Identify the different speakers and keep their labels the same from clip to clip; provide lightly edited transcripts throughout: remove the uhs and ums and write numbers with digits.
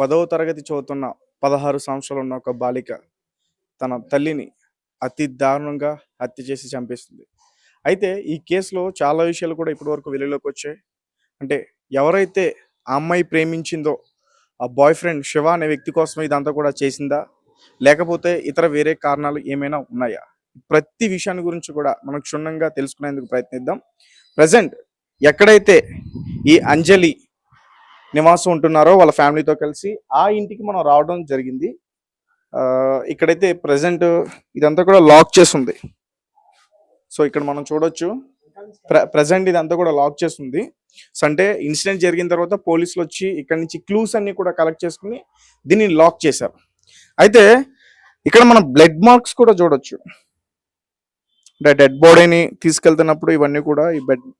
Speaker 1: 10వ తరగతి చదువుతున్న 16 సంవత్సరాలు ఉన్న ఒక బాలిక తన తల్లిని అతి దారుణంగా హత్య చేసి చంపేస్తుంది. అయితే ఈ కేసులో చాలా విషయాలు కూడా ఇప్పటివరకు వెలుగులోకి వచ్చాయి. అంటే ఎవరైతే ఆ అమ్మాయి ప్రేమించిందో ఆ బాయ్ ఫ్రెండ్ శివ అనే వ్యక్తి కోసం ఇదంతా కూడా చేసిందా? లేకపోతే ఇతర వేరే కారణాలు ఏమైనా ఉన్నాయా? ప్రతి విషయాన్ని గురించి కూడా మనం క్షుణ్ణంగా తెలుసుకునేందుకు ప్రయత్నిద్దాం. ప్రజెంట్ ఎక్కడైతే ఈ అంజలి నివాసం ఉంటున్నారో వాళ్ళ ఫ్యామిలీతో కలిసి ఆ ఇంటికి మనం రావడం జరిగింది. ఇక్కడైతే ప్రజెంట్ ఇదంతా కూడా లాక్ చేసి ఉంది. సో ఇక్కడ మనం చూడొచ్చు ప్రజెంట్ ఇదంతా కూడా లాక్ చేసి ఉంది. సో అంటే ఇన్సిడెంట్ జరిగిన తర్వాత పోలీసులు వచ్చి ఇక్కడ నుంచి క్లూస్ అన్ని కూడా కలెక్ట్ చేసుకుని దీన్ని లాక్ చేశారు. అయితే ఇక్కడ మనం బ్లడ్ మార్క్స్ కూడా చూడొచ్చు. అంటే డెడ్ బాడీని తీసుకెళ్తున్నప్పుడు ఇవన్నీ కూడా ఈ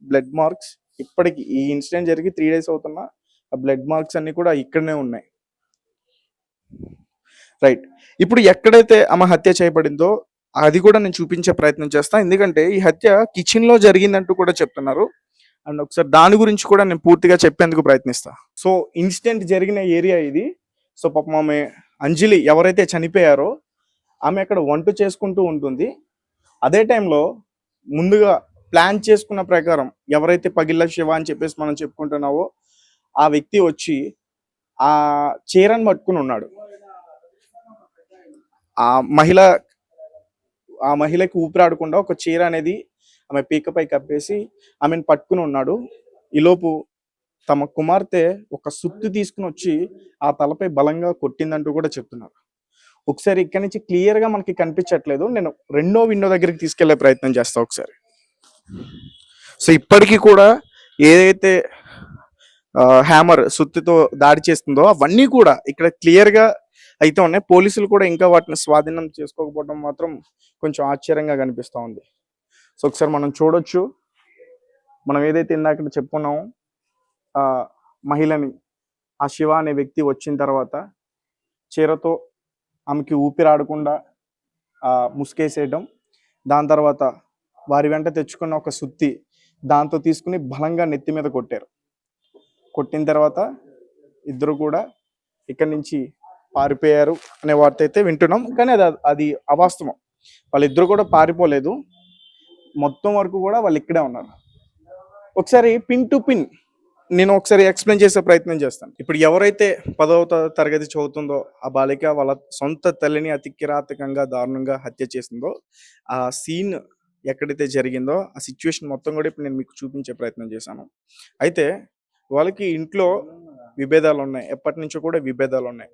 Speaker 1: బ్లడ్ మార్క్స్ ఇప్పటికి ఈ ఇన్సిడెంట్ జరిగి 3 days అవుతున్నా ఆ బ్లడ్ మార్క్స్ అన్ని కూడా ఇక్కడనే ఉన్నాయి. రైట్, ఇప్పుడు ఎక్కడైతే ఆమె హత్య చేయబడిందో అది కూడా నేను చూపించే ప్రయత్నం చేస్తాను. ఎందుకంటే ఈ హత్య కిచెన్ లో జరిగిందంటూ కూడా చెప్తున్నారు. అండ్ ఒకసారి దాని గురించి కూడా నేను పూర్తిగా చెప్పేందుకు ప్రయత్నిస్తా. సో ఇన్సిడెంట్ జరిగిన ఏరియా ఇది. సో పాపం ఆమె అంజలి ఎవరైతే చనిపోయారో ఆమె అక్కడ వంట చేసుకుంటూ ఉంటుంది. అదే టైంలో ముందుగా ప్లాన్ చేసుకున్న ప్రకారం ఎవరైతే పగిళ్ళ శివ అని చెప్పేసి మనం చెప్పుకుంటున్నావో ఆ వ్యక్తి వచ్చి ఆ చీరను పట్టుకుని ఉన్నాడు. ఆ మహిళకి ఊపిరాడకుండా ఒక చీర అనేది ఆమె పీకపై కప్పేసి ఆమెను పట్టుకుని ఉన్నాడు. ఈలోపు తమ కుమార్తె ఒక సుత్తి తీసుకుని వచ్చి ఆ తలపై బలంగా కొట్టిందంటూ కూడా చెప్తున్నారు. ఒకసారి ఇక్కడి నుంచి క్లియర్ గా మనకి కనిపించట్లేదు. నేను రెండో విండో దగ్గరికి తీసుకెళ్లే ప్రయత్నం చేస్తా ఒకసారి. సో ఇప్పటికీ కూడా ఏదైతే హ్యామర్ సుత్తితో దాడి చేస్తుందో అవన్నీ కూడా ఇక్కడ క్లియర్ గా అయితే ఉన్నాయి. పోలీసులు కూడా ఇంకా వాటిని స్వాధీనం చేసుకోకపోవడం మాత్రం కొంచెం ఆశ్చర్యంగా కనిపిస్తూ ఉంది. సో ఒకసారి మనం చూడొచ్చు, మనం ఏదైతే ఇందాక చెప్పుకున్నామో ఆ మహిళని ఆ శివ అనే వ్యక్తి వచ్చిన తర్వాత చీరతో ఆమెకి ఊపిరాడకుండా ముసుకేసేయడం, దాని తర్వాత వారి వెంట తెచ్చుకున్న ఒక సుత్తి దాంతో తీసుకుని బలంగా నెత్తి మీద కొట్టారు. కొట్టిన తర్వాత ఇద్దరు కూడా ఇక్కడి నుంచి పారిపోయారు అనే వార్త అయితే వింటున్నాం. కానీ అది అవాస్తవం. వాళ్ళిద్దరు కూడా పారిపోలేదు. మొత్తం వరకు కూడా వాళ్ళు ఇక్కడే ఉన్నారు. ఒకసారి పిన్ టు పిన్ నేను ఒకసారి ఎక్స్ప్లెయిన్ చేసే ప్రయత్నం చేస్తాను. ఇప్పుడు ఎవరైతే 10వ తరగతి చదువుతుందో ఆ బాలిక వాళ్ళ సొంత తల్లిని అతి కిరాతకంగా దారుణంగా హత్య చేసిందో ఆ సీన్ ఎక్కడైతే జరిగిందో ఆ సిచ్యువేషన్ మొత్తం కూడా ఇప్పుడు నేను మీకు చూపించే ప్రయత్నం చేశాను. అయితే వాళ్ళకి ఇంట్లో విభేదాలు ఉన్నాయి, ఎప్పటి నుంచో కూడా విభేదాలు ఉన్నాయి.